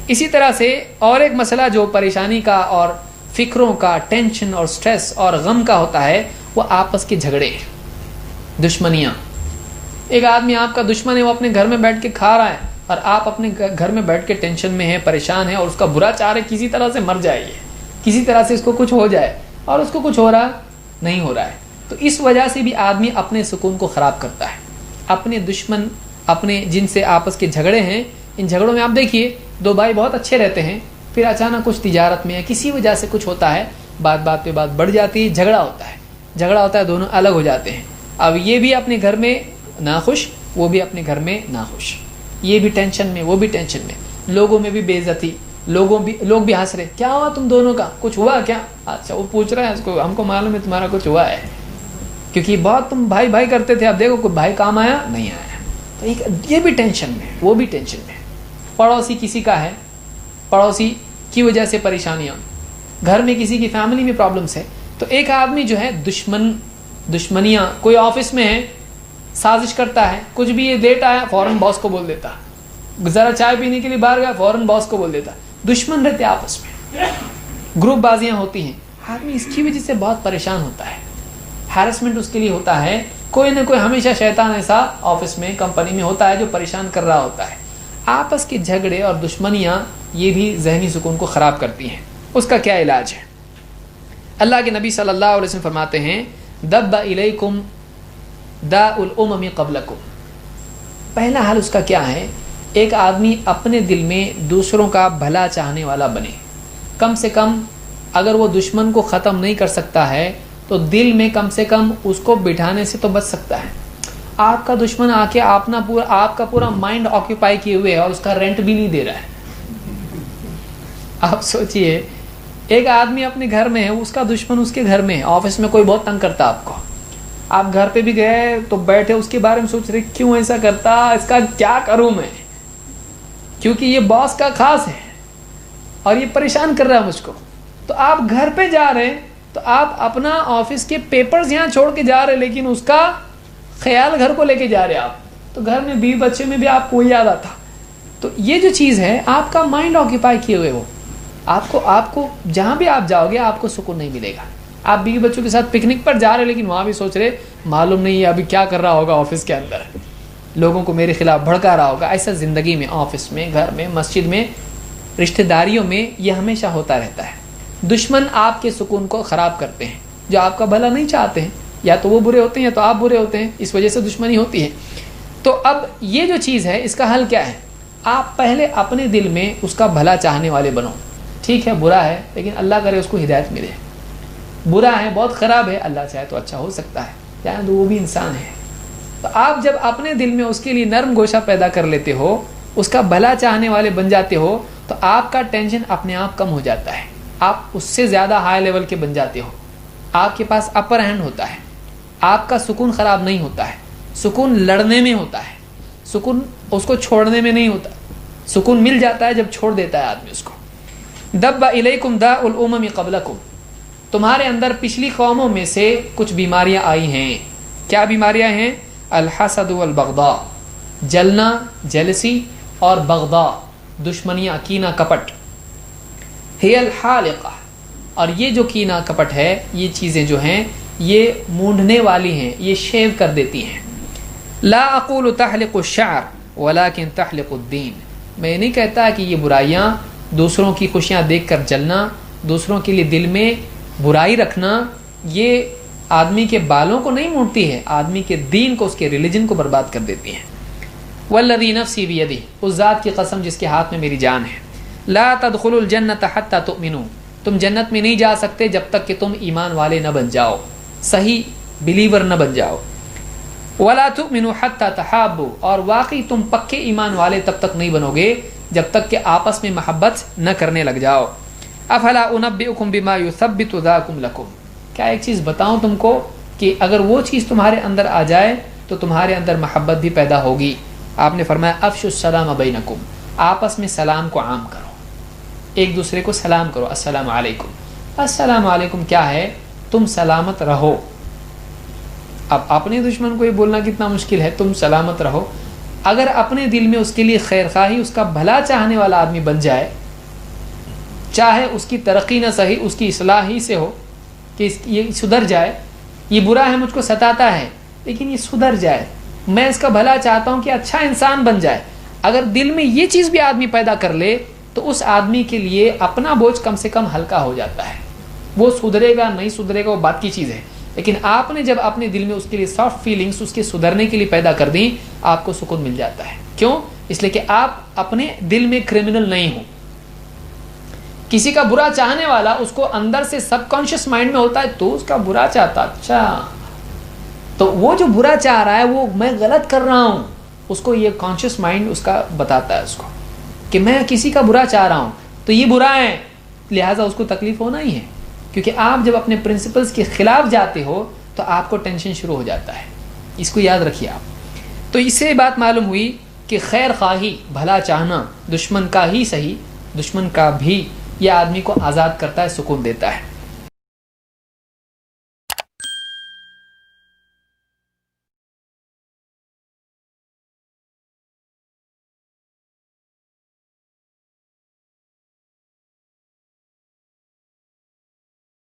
اسی طرح سے اور ایک مسئلہ جو پریشانی کا اور فکروں کا، ٹینشن اور سٹریس اور غم کا ہوتا ہے، وہ آپس کے جھگڑے، دشمنیاں. ایک آدمی آپ کا دشمن ہے، وہ اپنے گھر میں بیٹھ کے کھا رہا ہے اور آپ اپنے گھر میں بیٹھ کے ٹینشن میں ہیں، پریشان ہیں اور اس کا برا چاہ رہے کسی طرح سے مر جائے، کسی طرح سے اس کو کچھ ہو جائے، اور اس کو کچھ ہو رہا نہیں ہو رہا ہے. تو اس وجہ سے بھی آدمی اپنے سکون کو خراب کرتا ہے. اپنے دشمن، اپنے جن سے آپس کے جھگڑے ہیں، ان جھگڑوں میں آپ دیکھیے دو بھائی بہت اچھے رہتے ہیں، پھر اچانک کچھ تجارت میں کسی وجہ سے کچھ ہوتا ہے، بات بات پہ بات بڑھ جاتی ہے، جھگڑا ہوتا ہے، دونوں الگ ہو جاتے ہیں. اب یہ بھی اپنے گھر میں ناخوش، وہ بھی اپنے گھر میں ناخوش، یہ بھی ٹینشن میں، وہ بھی ٹینشن میں، لوگوں میں بھی بے عزتی، لوگ بھی ہنس رہے، کیا ہوا تم دونوں کا، کچھ ہوا کیا؟ اچھا وہ پوچھ رہا ہے اس کو، ہم کو معلوم ہے تمہارا کچھ ہوا ہے، کیونکہ بہت تم بھائی بھائی کرتے تھے، اب دیکھو کوئی بھائی کام آیا نہیں آیا. تو یہ بھی ٹینشن میں، وہ بھی ٹینشن میں. پڑوسی کسی کا ہے، پڑوسی کی وجہ سے پریشانیاں، گھر میں کسی کی فیملی میں پرابلمس ہے. تو ایک آدمی جو ہے دشمنیاں، کوئی آفس میں ہے سازش کرتا ہے، کچھ بھی یہ لیٹ آیا فوراً باس کو بول دیتا، ذرا چائے پینے کے لیے باہر گیا فوراً باس کو بول دیتا. دشمن رہتے آپس میں، گروپ بازیاں ہوتی ہیں. آدمی اس کی وجہ سے بہت پریشان ہوتا ہے، ہیرسمنٹ اس کے لیے ہوتا ہے. کوئی نہ کوئی ہمیشہ شیطان ایسا آفس میں، کمپنی میں ہوتا ہے جو پریشان کر رہا ہوتا ہے. آپس کے جھگڑے اور دشمنیاں یہ بھی ذہنی سکون کو خراب کرتی ہیں. اس کا کیا علاج ہے؟ اللہ کے نبی صلی اللہ علیہ وسلم فرماتے ہیں دب الیکم داء الامم قبلکم. پہلا حل اس کا کیا ہے؟ ایک آدمی اپنے دل میں دوسروں کا بھلا چاہنے والا بنے. کم سے کم اگر وہ دشمن کو ختم نہیں کر سکتا ہے تو دل میں کم سے کم اس کو بٹھانے سے تو بچ سکتا ہے. آپ کا دشمن آ کے آپ کا پورا مائنڈ آکوپائی کیے ہوئے ہے اور اس کا رینٹ بھی نہیں دے رہا ہے. آپ سوچئے ایک آدمی اپنے گھر میں ہے، اس کا دشمن اس کے گھر میں ہے، آفس میں کوئی بہت تنگ کرتا آپ کو، آپ گھر پہ بھی گئے تو بیٹھے اس کے بارے میں سوچ رہے کیوں ایسا کرتا، اس کا کیا کروں میں، کیونکہ یہ باس کا خاص ہے اور یہ پریشان کر رہا ہے مجھ کو. تو آپ گھر پہ جا رہے ہیں تو آپ اپنا آفس کے پیپرز یہاں چھوڑ کے جا رہے ہیں، لیکن اس کا خیال گھر کو لے کے جا رہے آپ. تو گھر میں بیوی بچے میں بھی آپ کو یاد آتا. تو یہ جو چیز ہے آپ کا مائنڈ آکوپائی کیے ہوئے ہو، آپ کو جہاں بھی آپ جاؤ گے آپ کو سکون نہیں ملے گا. آپ بیوی بچوں کے ساتھ پکنک پر جا رہے لیکن وہاں بھی سوچ رہے معلوم نہیں ہے ابھی کیا کر رہا ہوگا آفس کے اندر، لوگوں کو میرے خلاف بھڑکا رہا ہوگا. ایسا زندگی میں، آفس میں، گھر میں، مسجد میں، رشتہ داریوں میں یہ ہمیشہ ہوتا رہتا ہے. دشمن آپ کے سکون کو خراب کرتے ہیں، جو آپ کا بھلا نہیں چاہتے ہیں، یا تو وہ برے ہوتے ہیں یا تو آپ برے ہوتے ہیں، اس وجہ سے دشمنی ہوتی ہے. تو اب یہ جو چیز ہے اس کا حل کیا ہے؟ آپ پہلے اپنے دل میں اس کا بھلا چاہنے والے بنو. ٹھیک ہے برا ہے لیکن اللہ کرے اس کو ہدایت ملے، برا ہے بہت خراب ہے، اللہ چاہے تو اچھا ہو سکتا ہے، چاہے تو وہ بھی انسان ہے. تو آپ جب اپنے دل میں اس کے لیے نرم گوشہ پیدا کر لیتے ہو، اس کا بھلا چاہنے والے بن جاتے ہو، تو آپ کا ٹینشن اپنے آپ کم ہو جاتا ہے، آپ اس سے زیادہ ہائی لیول کے بن جاتے ہو، آپ کے پاس اپر ہینڈ ہوتا ہے، آپ کا سکون خراب نہیں ہوتا ہے. سکون لڑنے میں ہوتا ہے، سکون اس کو چھوڑنے میں نہیں ہوتا. سکون مل جاتا ہے جب چھوڑ دیتا ہے آدمی اس کو. دب الیکم داء الامم قبلکم، تمہارے اندر پچھلی قوموں میں سے کچھ بیماریاں آئی ہیں. کیا بیماریاں ہیں؟ الحسد والبغضاء، جلنا، جیلسی، اور بغضاء، دشمنیاں، کینہ کپٹ. ہی الحالقہ، اور یہ جو کینہ کپٹ ہے، یہ چیزیں جو ہیں یہ مونڈنے والی ہیں، یہ شیو کر دیتی ہیں. لا اقول تحلق الشعر ولكن تحلق الدین، میں نہیں کہتا کہ یہ برائیاں، دوسروں کی خوشیاں دیکھ کر جلنا، دوسروں کے لیے دل میں برائی رکھنا، یہ آدمی کے بالوں کو نہیں مونڈتی ہے، آدمی کے دین کو، اس کے ریلیجن کو برباد کر دیتی ہیں. والذی نفسی بیدہ، اس ذات کی قسم جس کے ہاتھ میں میری جان ہے، لا تدخلوا الجنۃ حتی تؤمنوا، تم جنت میں نہیں جا سکتے جب تک کہ تم ایمان والے نہ بن جاؤ، صحیح بلیور نہ بن جاؤ. ولا تؤمنوا حتی تحابوا، اور واقعی تم پکے ایمان والے تب تک نہیں بنو گے جب تک کہ آپس میں محبت نہ کرنے لگ جاؤ. افلا انبئکم بما یثبت ذاکم لکم، کیا ایک چیز بتاؤں تم کو کہ اگر وہ چیز تمہارے اندر آ جائے تو تمہارے اندر محبت بھی پیدا ہوگی. آپ نے فرمایا افشوا السلام بینکم، آپس میں سلام کو عام کرو، ایک دوسرے کو سلام کرو. السلام علیکم، السلام علیکم کیا ہے؟ تم سلامت رہو. اب اپنے دشمن کو یہ بولنا کتنا مشکل ہے، تم سلامت رہو. اگر اپنے دل میں اس کے لیے خیر خواہی، اس کا بھلا چاہنے والا آدمی بن جائے، چاہے اس کی ترقی نہ صحیح اس کی اصلاح ہی سے ہو کہ یہ سدھر جائے، یہ برا ہے مجھ کو ستاتا ہے لیکن یہ سدھر جائے، میں اس کا بھلا چاہتا ہوں کہ اچھا انسان بن جائے، اگر دل میں یہ چیز بھی آدمی پیدا کر لے تو اس آدمی کے لیے اپنا بوجھ کم سے کم ہلکا ہو جاتا ہے. وہ سدھرے گا نہیں سدھرے گا وہ بات کی چیز ہے، لیکن آپ نے جب اپنے دل میں اس کے لیے سافٹ فیلنگس اس کے سدھرنے کے لیے پیدا کر دیں، آپ کو سکون مل جاتا ہے. کیوں؟ اس لیے کہ آپ اپنے دل میں کرمنل نہیں ہو. کسی کا برا چاہنے والا اس کو اندر سے سب کانشیس مائنڈ میں ہوتا ہے تو اس کا برا چاہتا، اچھا تو وہ جو برا چاہ رہا ہے وہ میں غلط کر رہا ہوں، اس کو یہ کانشیس مائنڈ اس کا بتاتا ہے اس کو کہ میں کسی کا برا چاہ رہا ہوں تو یہ برا ہے، لہٰذا اس کو تکلیف ہونا ہی ہے. کیونکہ آپ جب اپنے پرنسپلز کے خلاف جاتے ہو تو آپ کو ٹینشن شروع ہو جاتا ہے. اس کو یاد رکھیے آپ. تو اس سے بات معلوم ہوئی کہ خیر خواہی، بھلا چاہنا دشمن کا ہی صحیح، دشمن کا بھی، یہ آدمی کو آزاد کرتا ہے، سکون دیتا ہے.